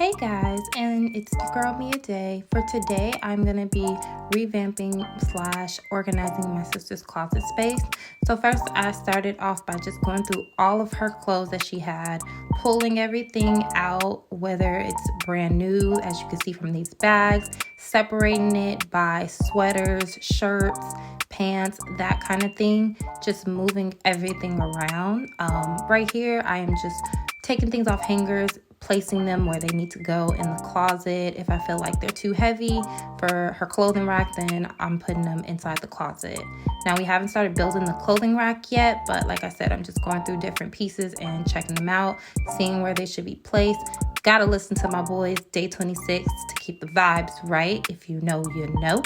Hey guys, and it's your girl Mia Day. For today, I'm going to be revamping / organizing my sister's closet space. So first, I started off by just going through all of her clothes that she had, pulling everything out, whether it's brand new, as you can see from these bags, separating it by sweaters, shirts, pants, that kind of thing, just moving everything around. Right here, I am just taking things off hangers, placing them where they need to go in the closet. If I feel like they're too heavy for her clothing rack, then I'm putting them inside the closet. Now, we haven't started building the clothing rack yet, but like I said, I'm just going through different pieces and checking them out, seeing where they should be placed. Gotta listen to my boys, Day 26, to keep the vibes right. If you know, you know.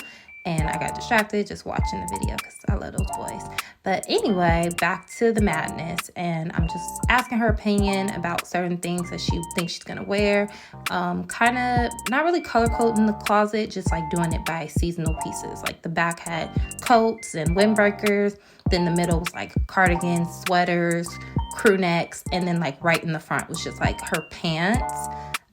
And I got distracted just watching the video because I love those boys. But anyway, back to the madness. And I'm just asking her opinion about certain things that she thinks she's going to wear. Kind of not really color coding the closet, just like doing it by seasonal pieces. Like the back had coats and windbreakers. Then the middle was like cardigans, sweaters, crew necks. And then like right in the front was just like her pants.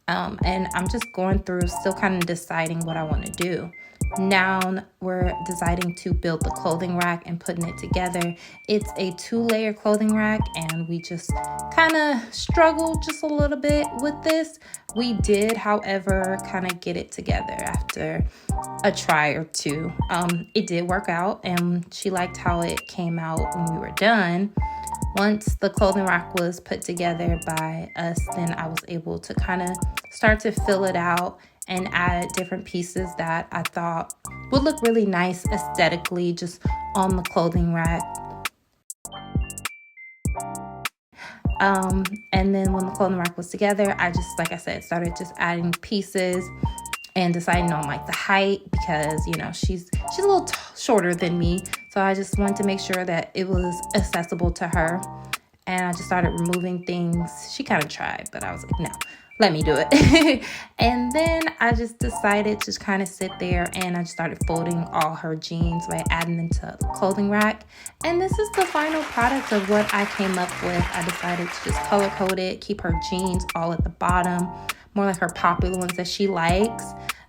And I'm just going through, still kind of deciding what I want to do. Now we're deciding to build the clothing rack and putting it together. It's a 2-layer clothing rack, and we just kind of struggled just a little bit with this. We did, however, kind of get it together after a try or two. It did work out, and she liked how it came out when we were done. Once the clothing rack was put together by us, then I was able to kind of start to fill it out and add different pieces that I thought would look really nice aesthetically just on the clothing rack. And then when the clothing rack was together, I just, like I said, started just adding pieces and deciding on like the height, because you know she's a little shorter than me, so I just wanted to make sure that it was accessible to her. And I just started removing things. She kind of tried, but I was like, no, let me do it. And then I just decided to just kind of sit there, and I just started folding all her jeans by adding them to the clothing rack. And this is the final product of what I came up with. I decided to just color code it, keep her jeans all at the bottom, more like her popular ones that she likes.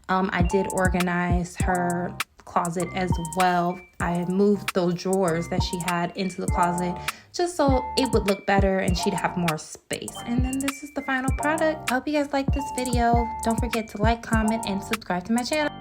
I did organize her closet as well. I moved those drawers that she had into the closet just so it would look better and she'd have more space. And then this is the final product. I hope you guys like this video. Don't forget to like, comment, and subscribe to my channel.